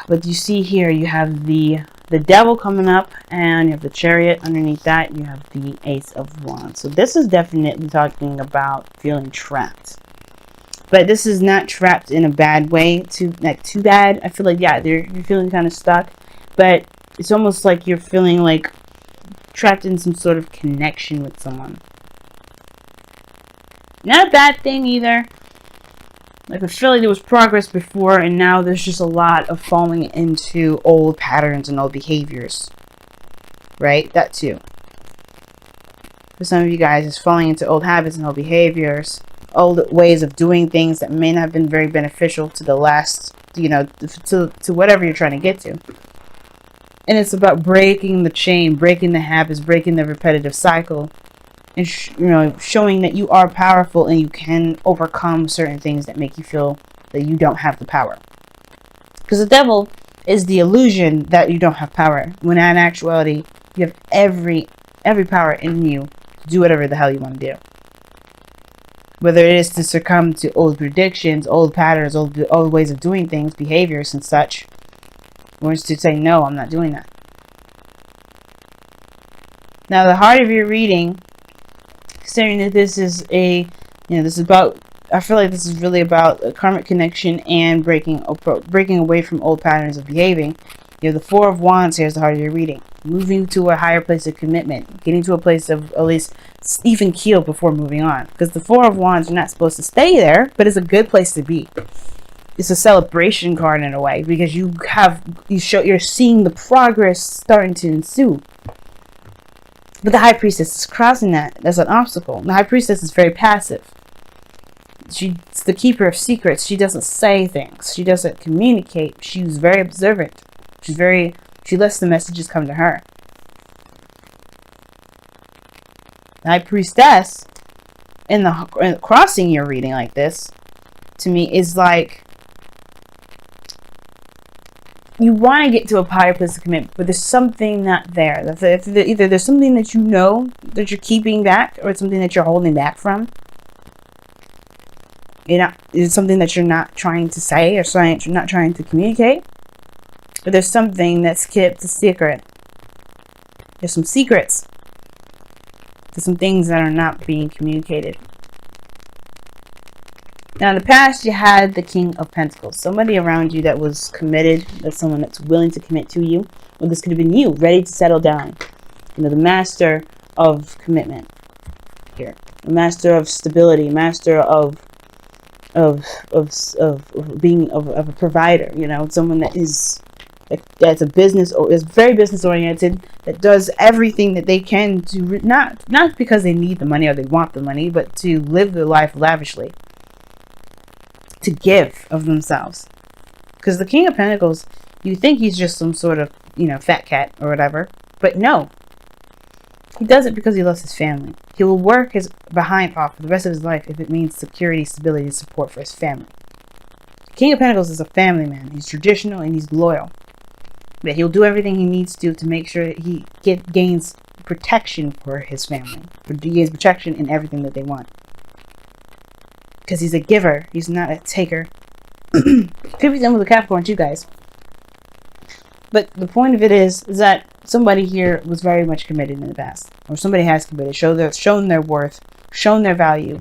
But you see here, you have the devil coming up, and you have the chariot underneath that. You have the ace of wands. So this is definitely talking about feeling trapped. But this is not trapped in a bad way, too bad. I feel like, yeah, you're feeling kind of stuck. But it's almost like you're feeling like trapped in some sort of connection with someone. Not a bad thing either. Like, I feel like there was progress before, and now there's just a lot of falling into old patterns and old behaviors. Right? That too. For some of you guys, it's falling into old habits and old behaviors. Old ways of doing things that may not have been very beneficial to the last, to whatever you're trying to get to. And it's about breaking the chain, breaking the habits, breaking the repetitive cycle. And, showing that you are powerful and you can overcome certain things that make you feel that you don't have the power. Because the devil is the illusion that you don't have power, when in actuality, you have every power in you to do whatever the hell you want to do. Whether it is to succumb to old predictions, old patterns, old ways of doing things, behaviors and such, or is to say, no, I'm not doing that. Now, the heart of your reading, considering that this is I feel like this is really about a karmic connection and breaking away from old patterns of behaving. You have the Four of Wands. Here's the heart of your reading. Moving to a higher place of commitment. Getting to a place of at least even keel before moving on. Because the Four of Wands, you're not supposed to stay there, but it's a good place to be. It's a celebration card in a way, because you're seeing the progress starting to ensue. But the High Priestess is crossing that. That's an obstacle. The High Priestess is very passive. She's the keeper of secrets. She doesn't say things. She doesn't communicate. She's very observant. She lets the messages come to her. The High Priestess, in the crossing your reading like this, to me, is like, you want to get to a higher place of commitment, but there's something not there. Either there's something that you know that you're keeping back, or it's something that you're holding back from. It's something that you're not trying to say, or you're not trying to communicate. But there's something that's kept a secret. There's some secrets. There's some things that are not being communicated. Now, in the past, you had the King of Pentacles. Somebody around you that was committed. That's someone that's willing to commit to you. Or this could have been you, ready to settle down. The master of commitment here. A master of stability. Master of being a provider. Someone that's a business, or is very business oriented, that does everything that they can to not because they need the money or they want the money, but to live their life lavishly, to give of themselves. Because the King of Pentacles, you think he's just some sort of fat cat or whatever, but no, he does it because he loves his family. He will work his behind off for the rest of his life if it means security, stability, and support for his family. King of Pentacles is a family man. He's traditional and he's loyal. But he'll do everything he needs to make sure that he gains protection for his family. He gains protection in everything that they want. Because he's a giver. He's not a taker. Could be done with a Capricorn too, guys. But the point of it is that somebody here was very much committed in the past. Or somebody has committed. Shown their worth. Shown their value.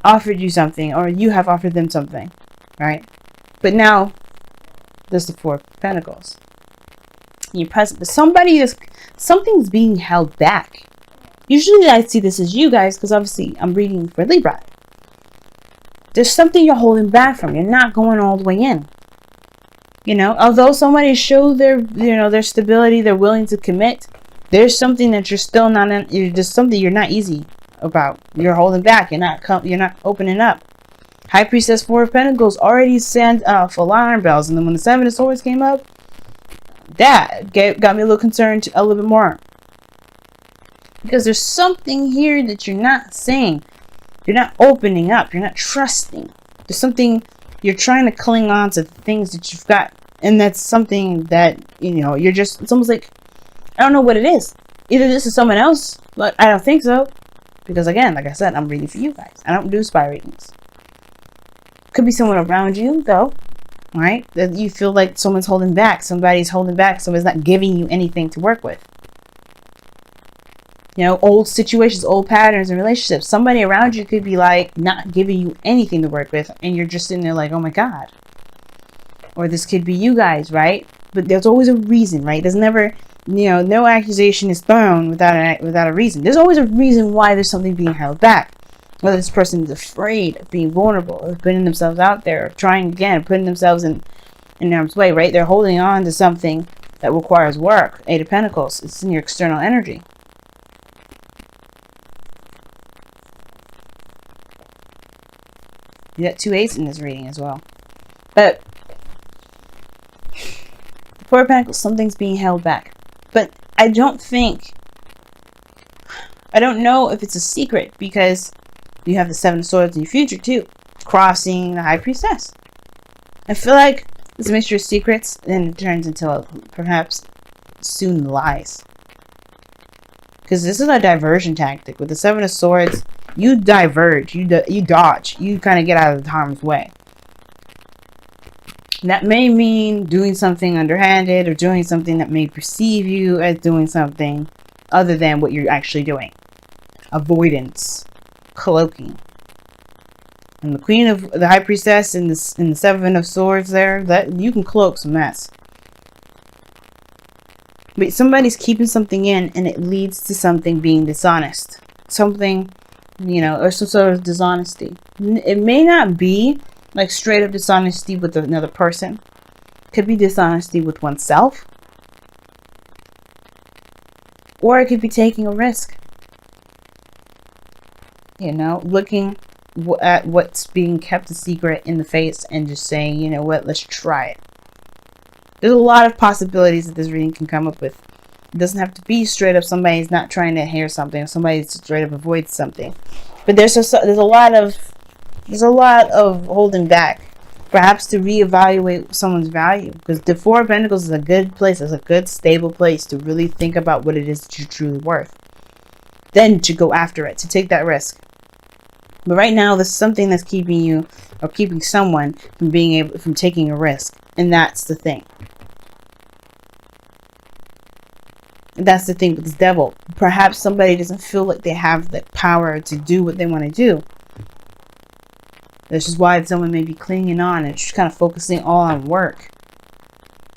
Offered you something. Or you have offered them something. Right? But now, there's the Four of Pentacles. You're present. Something's being held back. Usually I see this as you guys, because obviously I'm reading for Libra. There's something you're holding back from. You're not going all the way in. Although somebody showed their stability, they're willing to commit, there's something that you're still not in. There's something you're not easy about. You're holding back. You're not opening up. High Priestess, Four of Pentacles already sent off alarm bells. And then when the Seven of Swords came up, that got me a little concerned a little bit more. Because there's something here that you're not saying. You're not opening up. You're not trusting. There's something you're trying to cling on to, things that you've got. And that's something that, you're just, it's almost like, I don't know what it is. Either this is someone else, but I don't think so. Because again, like I said, I'm reading for you guys. I don't do spy readings. Could be someone around you, though. right? That you feel like someone's holding back, somebody's holding back, somebody's not giving you anything to work with. You know, old situations, old patterns and relationships. Somebody around you could be like not giving you anything to work with, and you're just sitting there like, oh my God. Or this could be you guys, right? But there's always a reason, right? There's never, no accusation is thrown without a reason. There's always a reason why there's something being held back. Whether this person is afraid of being vulnerable, of putting themselves out there, of trying again, putting themselves in harm's way, right? They're holding on to something that requires work. Eight of Pentacles. It's in your external energy. You got 2 8s in this reading as well. But Four of Pentacles, something's being held back. But I don't know if it's a secret, because you have the 7 of Swords in your future too, crossing the High Priestess. I feel like it's a mixture of secrets, and it turns into perhaps soon lies. Because this is a diversion tactic. With the 7 of Swords, you diverge, you dodge, you kind of get out of harm's way. That may mean doing something underhanded, or doing something that may perceive you as doing something other than what you're actually doing. Avoidance, cloaking. And the Queen of the High Priestess and the 7 of Swords there, that you can cloak some mess. But somebody's keeping something in, and it leads to something being dishonest. Something, or some sort of dishonesty. It may not be like straight up dishonesty with another person. It could be dishonesty with oneself. Or it could be taking a risk. Looking at what's being kept a secret in the face and just saying, you know what, let's try it. There's a lot of possibilities that this reading can come up with. It doesn't have to be straight up somebody's not trying to hear something, or somebody's straight up avoids something. But there's a lot of holding back, perhaps to reevaluate someone's value. Because the 4 of Pentacles is a good place, it's a good stable place to really think about what it is that you're truly worth. Then to go after it, to take that risk. But right now, there's something that's keeping you, or keeping someone from taking a risk, and that's the thing. That's the thing with this Devil. Perhaps somebody doesn't feel like they have the power to do what they want to do. This is why someone may be clinging on and just kind of focusing all on work.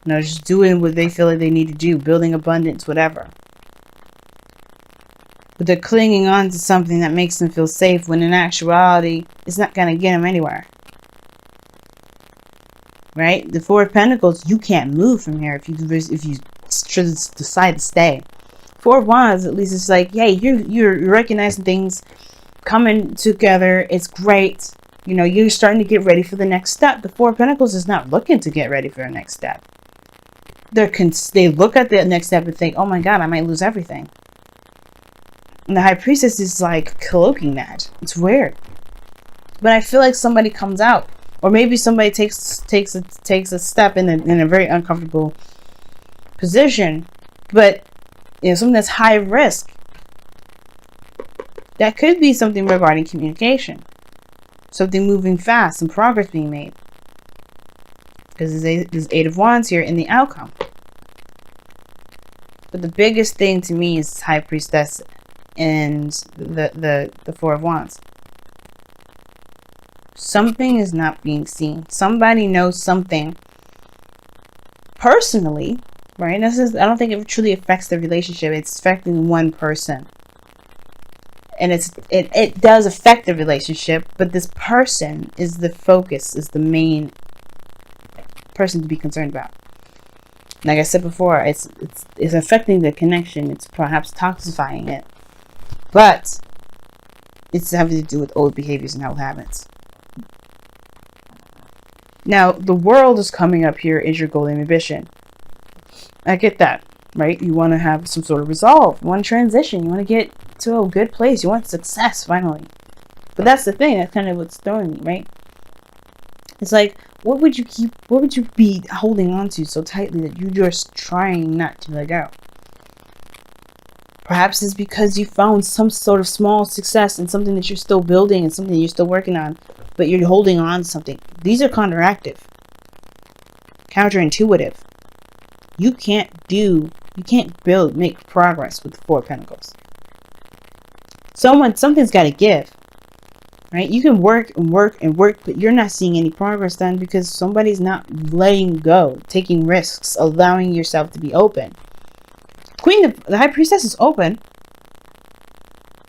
Just doing what they feel like they need to do, building abundance, whatever. But they're clinging on to something that makes them feel safe, when in actuality, it's not going to get them anywhere. Right? The 4 of Pentacles, you can't move from here if you decide to stay. 4 of Wands, at least, it's like, hey, you're recognizing things coming together. It's great. You're starting to get ready for the next step. The 4 of Pentacles is not looking to get ready for the next step. They look at the next step and think, oh my God, I might lose everything. And the High Priestess is like cloaking that. It's weird. But I feel like somebody comes out, or maybe somebody takes a step in a very uncomfortable position, but something that's high risk. That could be something regarding communication, something moving fast, some progress being made. Because there's 8 of Wands here in the outcome. But the biggest thing to me is High Priestess and the 4 of Wands. Something is not being seen. Somebody knows something personally, right? I don't think it truly affects the relationship. It's affecting one person. And it does affect the relationship, but this person is the focus, is the main person to be concerned about. Like I said before, it's affecting the connection. It's perhaps toxifying it. But it's having to do with old behaviors and old habits. Now, the World is coming up here as your golden ambition. I get that, right? You want to have some sort of resolve. You want to transition. You want to get to a good place. You want success, finally. But that's the thing. That's kind of what's throwing me, right? It's like, what would you be holding on to so tightly that you're just trying not to let go? Perhaps it's because you found some sort of small success in something that you're still building and something that you're still working on, but you're holding on to something. These are counteractive. counterintuitive. You can't make progress with the Four of Pentacles. Something's got to give, right? You can work and work and work, but you're not seeing any progress done because somebody's not letting go, taking risks, allowing yourself to be open. The High Priestess is open,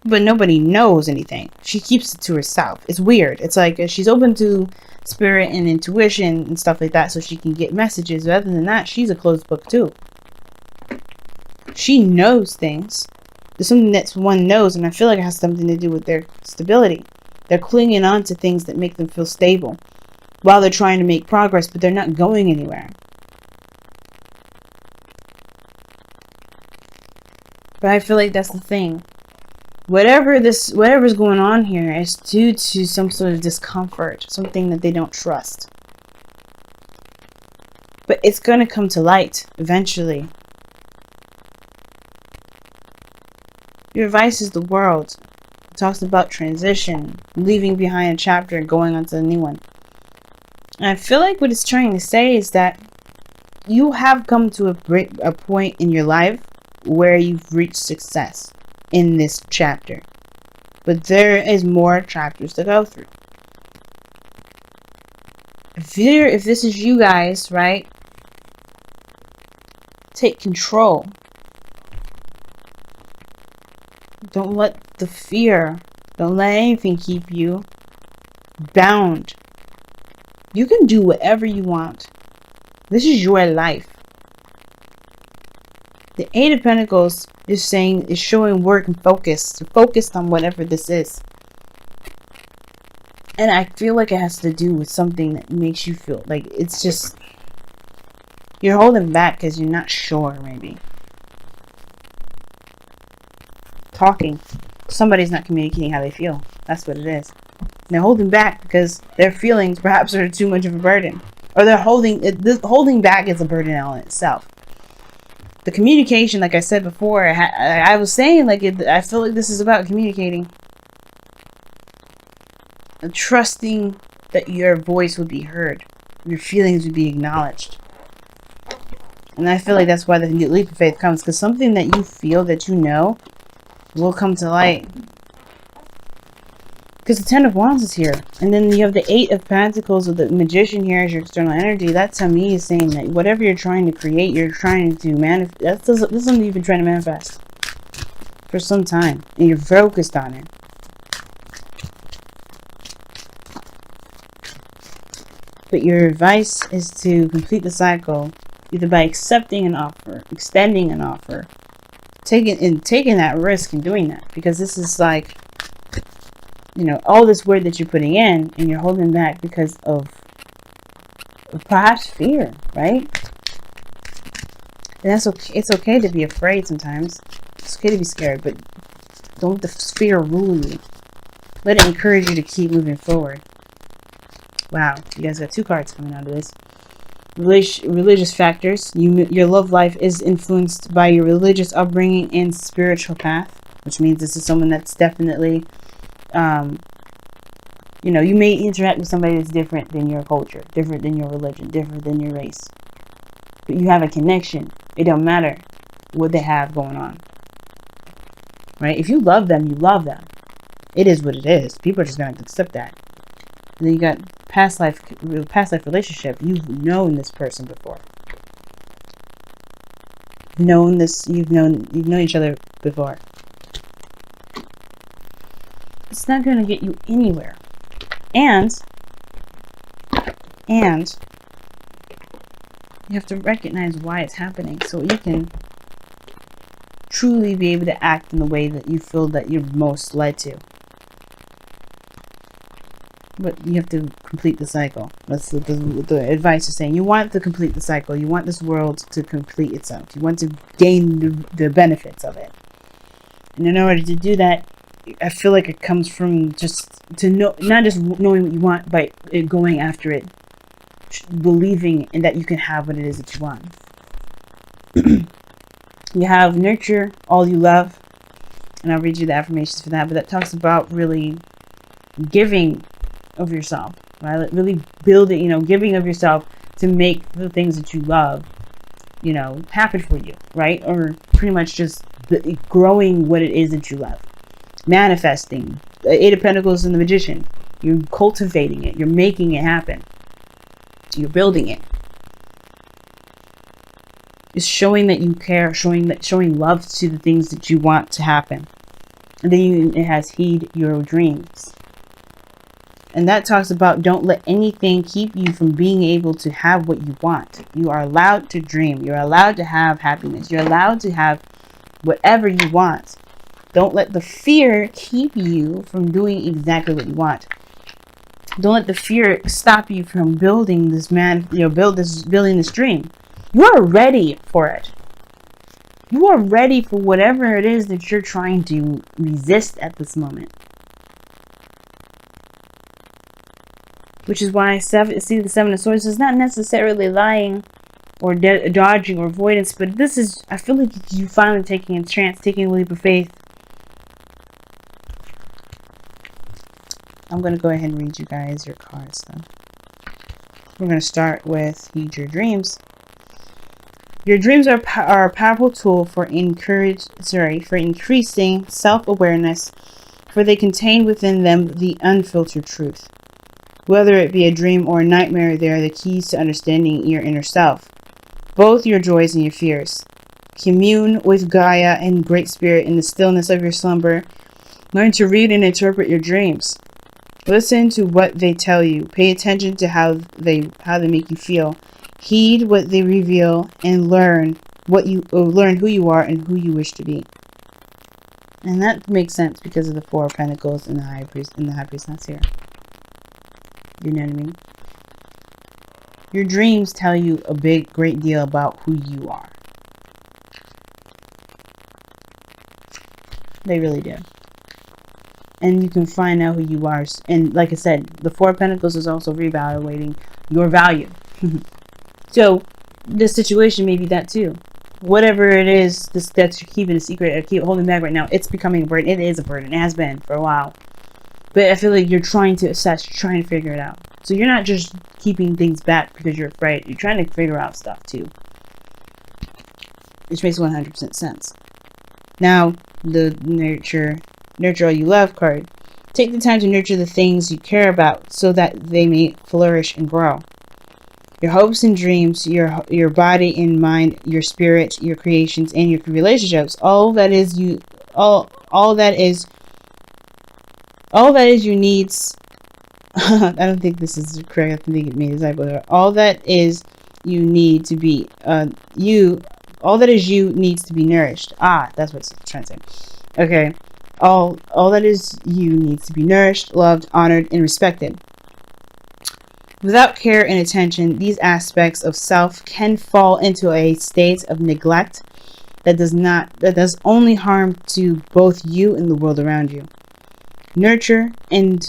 but nobody knows anything. She keeps it to herself. It's weird. It's like she's open to spirit and intuition and stuff like that so she can get messages. But other than that, she's a closed book too. She knows things. There's something that one knows, and I feel like it has something to do with their stability. They're clinging on to things that make them feel stable while they're trying to make progress, but they're not going anywhere. But I feel like that's the thing. Whatever's going on here is due to some sort of discomfort, something that they don't trust. But it's going to come to light eventually. Your advice is the world. It talks about transition, leaving behind a chapter and going on to a new one. And I feel like what it's trying to say is that you have come to a point in your life where you've reached success in this chapter. But there is more chapters to go through. If this is you guys, right? Take control. Don't let the fear, don't let anything keep you bound. You can do whatever you want. This is your life. The Eight of Pentacles is showing work and focus. You're focused on whatever this is. And I feel like it has to do with something that makes you feel like it's just, you're holding back because you're not sure, maybe. Talking. Somebody's not communicating how they feel. That's what it is. They're holding back because their feelings perhaps are too much of a burden. Or they're holding back is a burden on itself. The communication, like I said before, I was saying, like, I feel like this is about communicating. And trusting that your voice would be heard. Your feelings would be acknowledged. And I feel like that's why the leap of faith comes. Because something that you feel, that you know, will come to light. Because the Ten of Wands is here. And then you have the Eight of Pentacles with the Magician here as your external energy. That to me is saying that whatever you're trying to create, you're trying to manifest. That's something you've been trying to manifest for some time. And you're focused on it. But your advice is to complete the cycle either by accepting an offer, extending an offer, taking that risk and doing that. Because this is like, you know, all this word that you're putting in and you're holding back because of perhaps fear, right? And that's okay. It's okay to be afraid sometimes. It's okay to be scared, but don't let the fear rule you. Let it encourage you to keep moving forward. Wow, you guys got two cards coming out of this. Religious factors. Your love life is influenced by your religious upbringing and spiritual path, which means this is someone that's definitely, you know, you may interact with somebody that's different than your culture, different than your religion, different than your race. But you have a connection. It don't matter what they have going on. Right? If you love them, you love them. It is what it is. People are just going to accept that. And then you got past life relationship. You've known this person before. You've known each other before. It's not going to get you anywhere. And you have to recognize why it's happening so you can truly be able to act in the way that you feel that you're most led to. But you have to complete the cycle. That's the advice is saying. You want to complete the cycle. You want this world to complete itself. You want to gain the benefits of it. And in order to do that, I feel like it comes from just to know, not just knowing what you want, but going after it, believing in that you can have what it is that you want. You have nurture all you love, and I'll read you the affirmations for that. But that talks about really giving of yourself, right? Really building, giving of yourself to make the things that you love, you know, happen for you, right? Or pretty much just growing what it is that you love. Manifesting. The Eight of Pentacles and the Magician. You're cultivating it. You're making it happen. You're building it. It's showing that you care, showing love to the things that you want to happen. And then it has heed your dreams. And that talks about don't let anything keep you from being able to have what you want. You are allowed to dream. You're allowed to have happiness. You're allowed to have whatever you want. Don't let the fear keep you from doing exactly what you want. Don't let the fear stop you from building this building this dream. You are ready for it. You are ready for whatever it is that you're trying to resist at this moment. Which is why I see the Seven of Swords is not necessarily lying or dodging or avoidance, but this is, I feel like you finally taking a chance, taking a leap of faith. I'm going to go ahead and read you guys your cards though. We're going to start with Heed Your Dreams. Your dreams are a powerful tool for increasing self-awareness, for they contain within them the unfiltered truth. Whether it be a dream or a nightmare, they are the keys to understanding your inner self, both your joys and your fears. Commune with Gaia and Great Spirit in the stillness of your slumber. Learn to read and interpret your dreams. Listen to what they tell you. Pay attention to how they make you feel. Heed what they reveal and learn who you are and who you wish to be. And that makes sense because of the Four of Pentacles and the High Priest that's here. You know what I mean? Your dreams tell you a great deal about who you are. They really do. And you can find out who you are. And like I said, the Four of Pentacles is also reevaluating your value. So this situation may be that too. Whatever it is that you're keeping a secret or keep holding back right now, it's becoming a burden. It is a burden. It has been for a while. But I feel like you're trying to assess, you're trying to figure it out. So you're not just keeping things back because you're afraid. You're trying to figure out stuff too. Which makes 100% sense. Now, the nurture all you love card. Take the time to nurture the things you care about so that they may flourish and grow. Your hopes and dreams, your body and mind, your spirit, your creations, and your relationships. All that is you needs. I don't think this is correct. I think it means that. All that is you need to be all that is you needs to be nourished. That's what it's trying to say. Okay. All that is you needs to be nourished, loved, honored, and respected. Without care and attention, these aspects of self can fall into a state of neglect that does only harm to both you and the world around you. Nurture them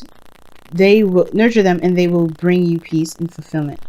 and they will bring you peace and fulfillment.